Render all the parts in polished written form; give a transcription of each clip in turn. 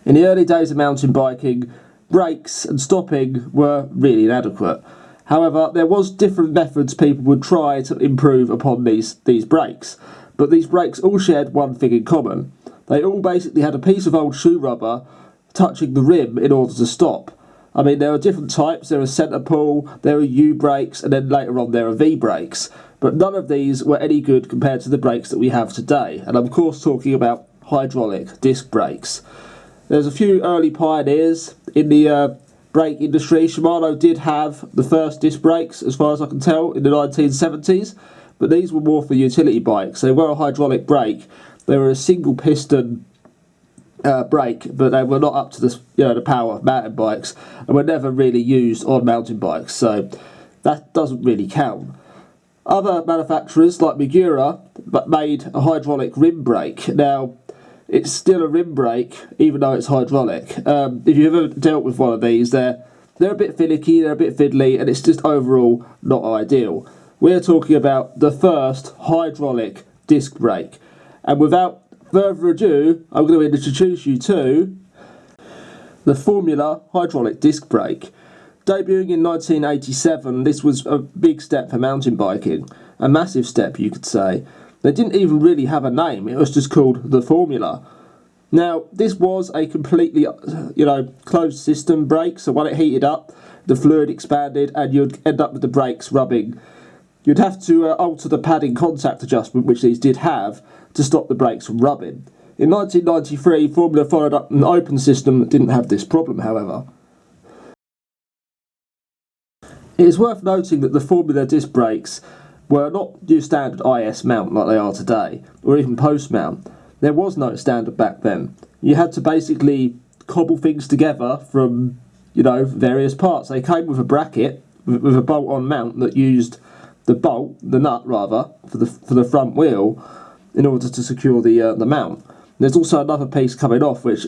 In the early days of mountain biking, brakes and stopping were really inadequate. However, there was different methods people would try to improve upon these brakes. But these brakes all shared one thing in common. They all basically had a piece of old shoe rubber touching the rim in order to stop. I mean, there are different types. There are centre pull, there are U brakes, and then later on there are V brakes. But none of these were any good compared to the brakes that we have today. And I'm of course talking about hydraulic disc brakes. There's a few early pioneers in the brake industry. Shimano did have the first disc brakes, as far as I can tell, in the 1970s, but these were more for utility bikes. They were a hydraulic brake. They were a single piston brake, but they were not up to the power of mountain bikes, and were never really used on mountain bikes, so that doesn't really count. Other manufacturers like Magura made a hydraulic rim brake. Now, it's still a rim brake, even though it's hydraulic. If you've ever dealt with one of these, they're a bit finicky, they're a bit fiddly, and it's just overall not ideal. We're talking about the first hydraulic disc brake. And without further ado, I'm going to introduce you to the Formula hydraulic disc brake. Debuting in 1987, this was a big step for mountain biking. A massive step, you could say. They didn't even really have a name, it was just called the Formula. Now, this was a completely, closed system brake, so when it heated up, the fluid expanded and you'd end up with the brakes rubbing. You'd have to alter the padding contact adjustment, which these did have, to stop the brakes from rubbing. In 1993, Formula followed up an open system that didn't have this problem, however. It is worth noting that the Formula disc brakes were not your standard IS mount like they are today, or even post mount. There was no standard back then. You had to basically cobble things together from, various parts. They came with a bracket, with a bolt-on mount that used the nut rather, for the front wheel in order to secure the mount. There's also another piece coming off, which,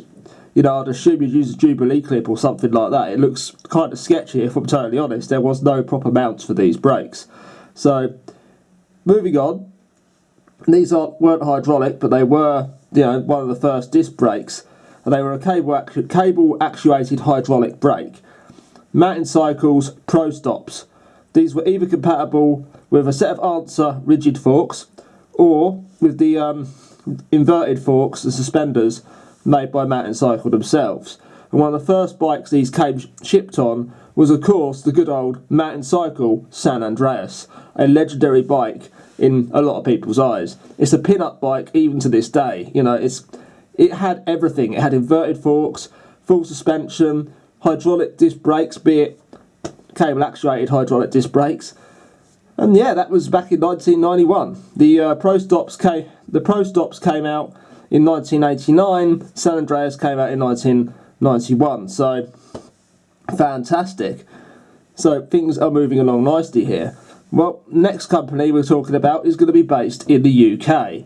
I'd assume you'd use a Jubilee clip or something like that. It looks kind of sketchy, if I'm totally honest. There was no proper mounts for these brakes. So, moving on, these weren't hydraulic, but they were, one of the first disc brakes, and they were a cable-actuated hydraulic brake. Mountain cycles, Pro Stops. These were either compatible with a set of answer rigid forks, or with the inverted forks, the suspenders, made by Mountain Cycle themselves. And one of the first bikes these came shipped on was, of course, the good old Mountain Cycle San Andreas, a legendary bike in a lot of people's eyes. It's a pin-up bike even to this day. It had everything. It had inverted forks, full suspension, hydraulic disc brakes, be it cable-actuated hydraulic disc brakes. And yeah, that was back in 1991. The Pro Stops came out in 1989. San Andreas came out in 1991. So fantastic. So things are moving along nicely here. Well, next company we're talking about is going to be based in the UK.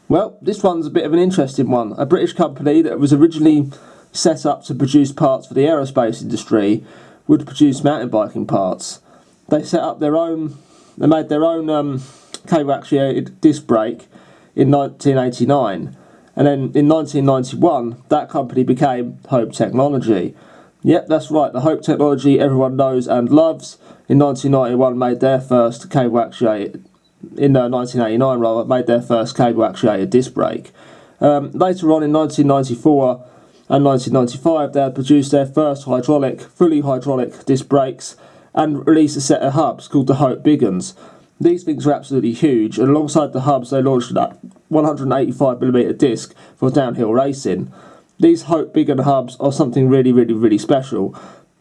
Well, this one's a bit of an interesting one. A British company that was originally set up to produce parts for the aerospace industry would produce mountain biking parts. They made their own cable-actuated disc brake in 1989, and then in 1991 that company became Hope Technology. Yep, that's right, the Hope Technology everyone knows and loves. In 1991 made their first cable-actuated, in 1989 rather, made their first cable-actuated disc brake. Later on in 1994 and 1995 they had produced their first fully hydraulic disc brakes and released a set of hubs called the Hope Big Uns. These things were absolutely huge, and alongside the hubs they launched that 185mm disc for downhill racing. These Hope Big Un hubs are something really, really, really special.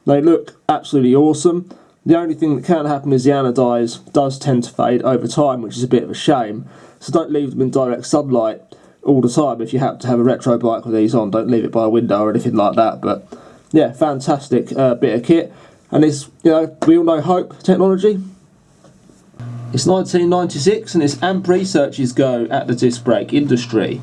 They look absolutely awesome. The only thing that can happen is the anodize does tend to fade over time, which is a bit of a shame. So don't leave them in direct sunlight all the time if you happen to have a retro bike with these on. Don't leave it by a window or anything like that. But yeah, fantastic bit of kit. And it's, we all know Hope Technology. It's 1996 and it's AMP Research's go at the disc brake industry.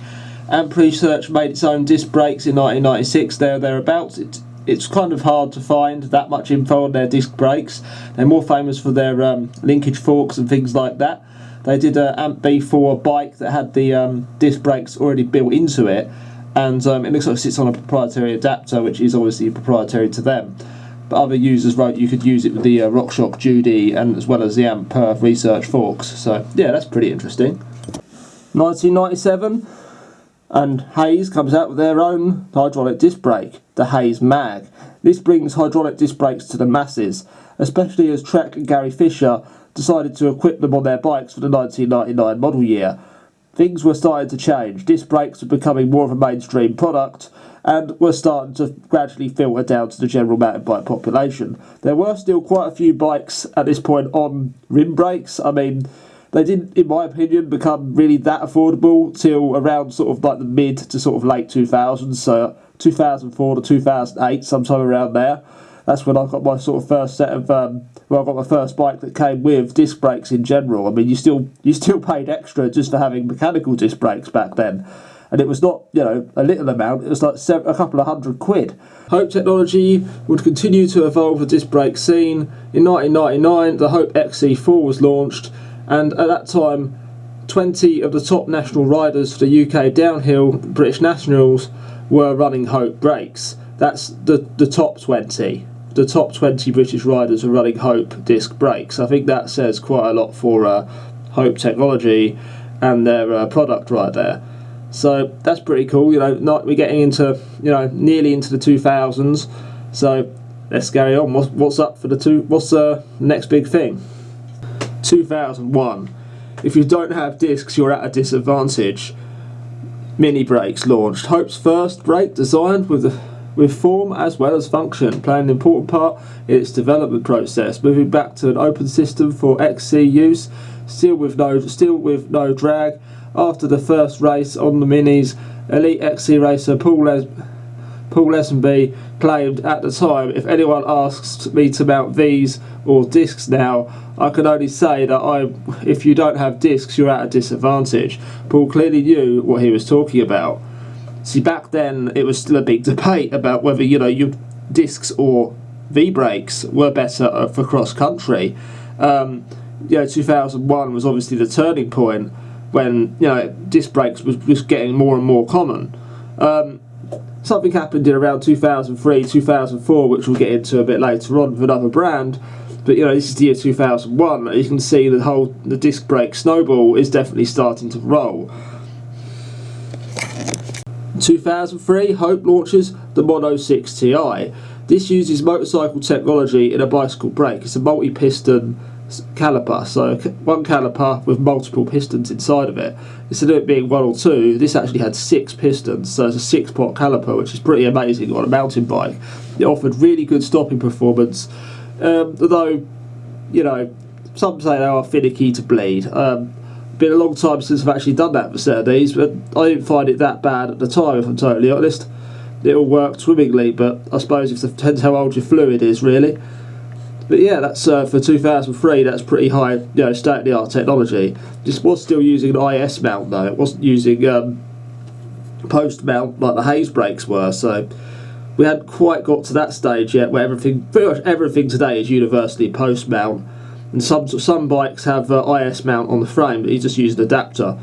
AMP Research made its own disc brakes in 1996, thereabouts. It's kind of hard to find that much info on their disc brakes. They're more famous for their linkage forks and things like that. they did an AMP B4 bike that had the disc brakes already built into it, and it looks like it sits on a proprietary adapter, which is obviously proprietary to them. But other users wrote you could use it with the RockShox Judy and as well as the AMP Research forks. So yeah, that's pretty interesting. 1997, and Hayes comes out with their own hydraulic disc brake, the Hayes Mag. This brings hydraulic disc brakes to the masses, especially as Trek and Gary Fisher decided to equip them on their bikes for the 1999 model year. Things were starting to change. Disc brakes were becoming more of a mainstream product and were starting to gradually filter down to the general mountain bike population. There were still quite a few bikes at this point on rim brakes. I mean, they didn't, in my opinion, become really that affordable till around sort of like the mid to sort of late 2000s, so 2004 to 2008, sometime around there. That's when I got my sort of first set of, I got my first bike that came with disc brakes in general. I mean, you still paid extra just for having mechanical disc brakes back then. And it was not, a little amount, it was like a couple of £100. Hope technology would continue to evolve the disc brake scene. In 1999, the Hope XC4 was launched, and at that time, 20 of the top national riders for the UK downhill British Nationals were running Hope brakes. That's the top 20. The top 20 British riders were running Hope disc brakes. I think that says quite a lot for Hope technology and their product right there. So that's pretty cool. We're getting into nearly into the 2000s. So let's carry on. What's up for what's the next big thing? 2001. If you don't have discs, you're at a disadvantage. Mini brakes launched. Hope's first brake designed with form as well as function, playing an important part in its development process, moving back to an open system for XC use, still with no drag. After the first race on the minis, elite XC racer Paul Lesenby claimed at the time, "If anyone asks me to mount V's or discs now, I can only say that if you don't have discs, you're at a disadvantage." Paul clearly knew what he was talking about. See, back then it was still a big debate about whether your discs or V brakes were better for cross country. 2001 was obviously the turning point when disc brakes was getting more and more common. Something happened in around 2003, 2004, which we'll get into a bit later on with another brand. But this is the year 2001. You can see the disc brake snowball is definitely starting to roll. 2003, Hope launches the Mono 6 Ti. This uses motorcycle technology in a bicycle brake. It's a multi-piston caliper, so one caliper with multiple pistons inside of it. Instead of it being one or two, this actually had 6 pistons, so it's a 6-pot caliper, which is pretty amazing on a mountain bike. It offered really good stopping performance, although some say they are finicky to bleed. Been a long time since I've actually done that for set of these, but I didn't find it that bad at the time, if I'm totally honest. It all worked swimmingly, but I suppose it depends how old your fluid is, really. But yeah, that's for 2003. That's pretty high, state-of-the-art technology. This was still using an IS mount though. It wasn't using post mount like the Hayes brakes were. So we hadn't quite got to that stage yet, where pretty much everything today is universally post mount. And some bikes have IS mount on the frame, but you just use an adapter.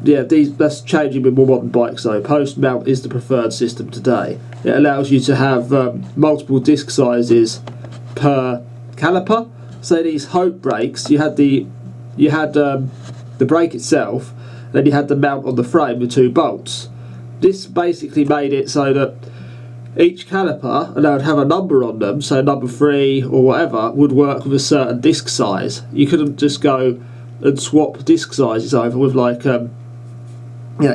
Yeah, that's changing with more modern bikes though. Post mount is the preferred system today. It allows you to have multiple disc sizes per caliper. So these Hope brakes, you had the brake itself, then you had the mount on the frame with 2 bolts. This basically made it so that each caliper, and they would have a number on them, so number 3 or whatever, would work with a certain disc size. You couldn't just go and swap disc sizes over with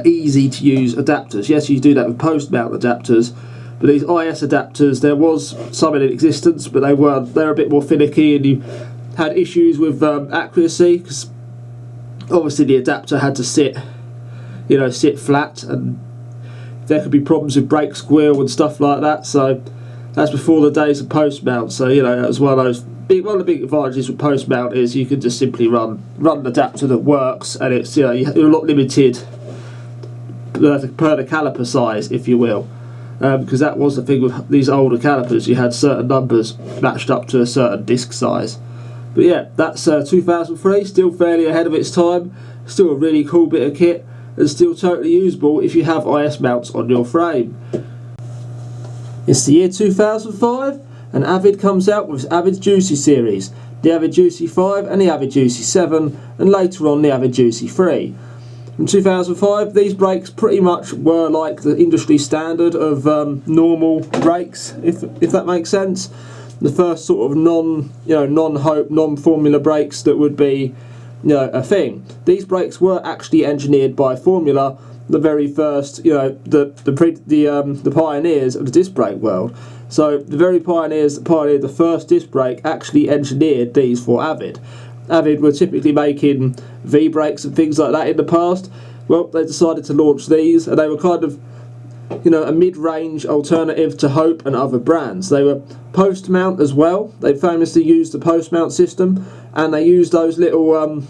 easy to use adapters. Yes, you do that with post mount adapters, but these IS adapters, there was some in existence, but they were a bit more finicky, and you had issues with accuracy, because obviously the adapter had to sit flat, and there could be problems with brake squeal and stuff like that. So that's before the days of post mount. So that was one of the big advantages with post mount is you can just simply run an adapter that works, and it's you're a lot limited per the caliper size, if you will. Because that was the thing with these older calipers, you had certain numbers matched up to a certain disc size. But yeah, that's 2003, still fairly ahead of its time, still a really cool bit of kit, and still totally usable if you have IS mounts on your frame. It's the year 2005, and Avid comes out with its Avid Juicy series, the Avid Juicy 5 and the Avid Juicy 7, and later on the Avid Juicy 3. In 2005, these brakes pretty much were like the industry standard of normal brakes, if that makes sense. The first sort of non-Hope, non-Formula brakes that would be, a thing. These brakes were actually engineered by Formula, the very first, the pioneers of the disc brake world. So the very pioneers that pioneered the first disc brake actually engineered these for Avid. Avid were typically making V-brakes and things like that in the past. Well, they decided to launch these, and they were kind of, a mid-range alternative to Hope and other brands. They were post-mount as well. They famously used the post-mount system, and they used those little,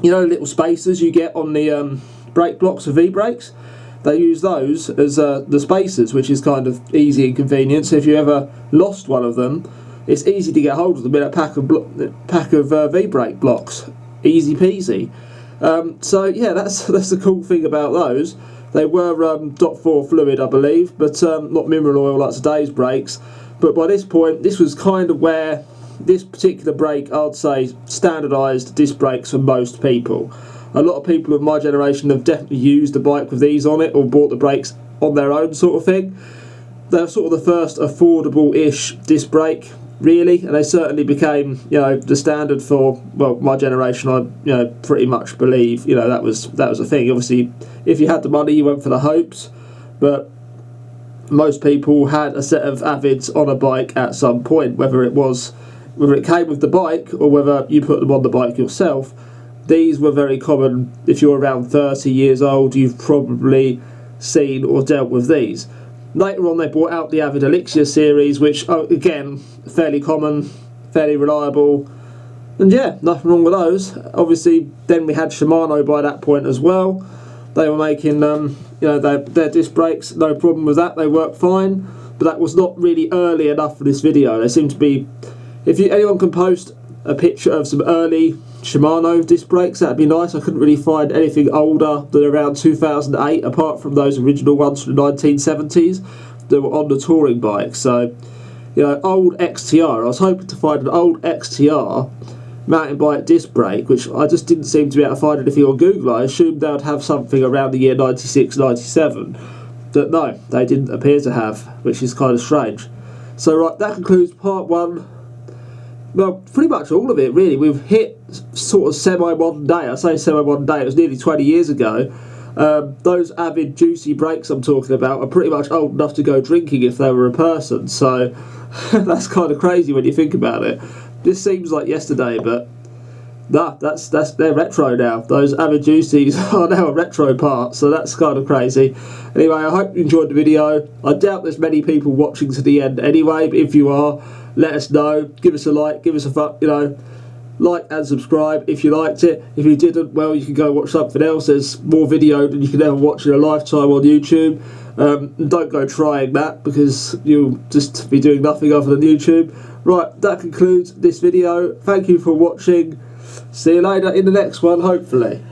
little spacers you get on the brake blocks of V-brakes. They use those as the spacers, which is kind of easy and convenient. So if you ever lost one of them, it's easy to get hold of them in a pack of V-brake blocks. Easy peasy. So yeah, that's the cool thing about those. They were .4 fluid, I believe, but not mineral oil like today's brakes. But by this point, this was kind of where this particular brake, I'd say, standardised disc brakes for most people. A lot of people of my generation have definitely used a bike with these on it, or bought the brakes on their own sort of thing. They're sort of the first affordable-ish disc brake, really, and they certainly became, the standard for, well, my generation. I, pretty much believe, that was a thing. Obviously, if you had the money, you went for the Hopes, but most people had a set of Avids on a bike at some point, whether it came with the bike or whether you put them on the bike yourself. These were very common. If you're around 30 years old, you've probably seen or dealt with these. Later on, they brought out the Avid Elixir series, which, again, fairly common, fairly reliable, and yeah, nothing wrong with those. Obviously, then we had Shimano by that point as well. They were making, their disc brakes, no problem with that, they worked fine, but that was not really early enough for this video. They seem to be, anyone can post a picture of some early Shimano disc brakes, that'd be nice. I couldn't really find anything older than around 2008, apart from those original ones from the 1970s that were on the touring bikes. So, old XTR. I was hoping to find an old XTR mountain bike disc brake, which I just didn't seem to be able to find anything on Google. I assumed they would have something around the year 96, 97. But no, they didn't appear to have, which is kind of strange. So right, that concludes part one. Well, pretty much all of it, really. We've hit sort of semi-modern day. I say semi-modern day, it was nearly 20 years ago. Those Avid Juicy brakes I'm talking about are pretty much old enough to go drinking if they were a person, so that's kind of crazy when you think about it. This seems like yesterday, but nah, they're retro now. Those Avid Juicies are now a retro part, so that's kind of crazy. Anyway, I hope you enjoyed the video. I doubt there's many people watching to the end anyway, but if you are, let us know. Give us a like, give us a like and subscribe if you liked it. If you didn't, well, you can go watch something else. There's more video than you can ever watch in a lifetime on YouTube. Don't go trying that, because you'll just be doing nothing other than YouTube. Right, that concludes this video. Thank you for watching. See you later in the next one, hopefully.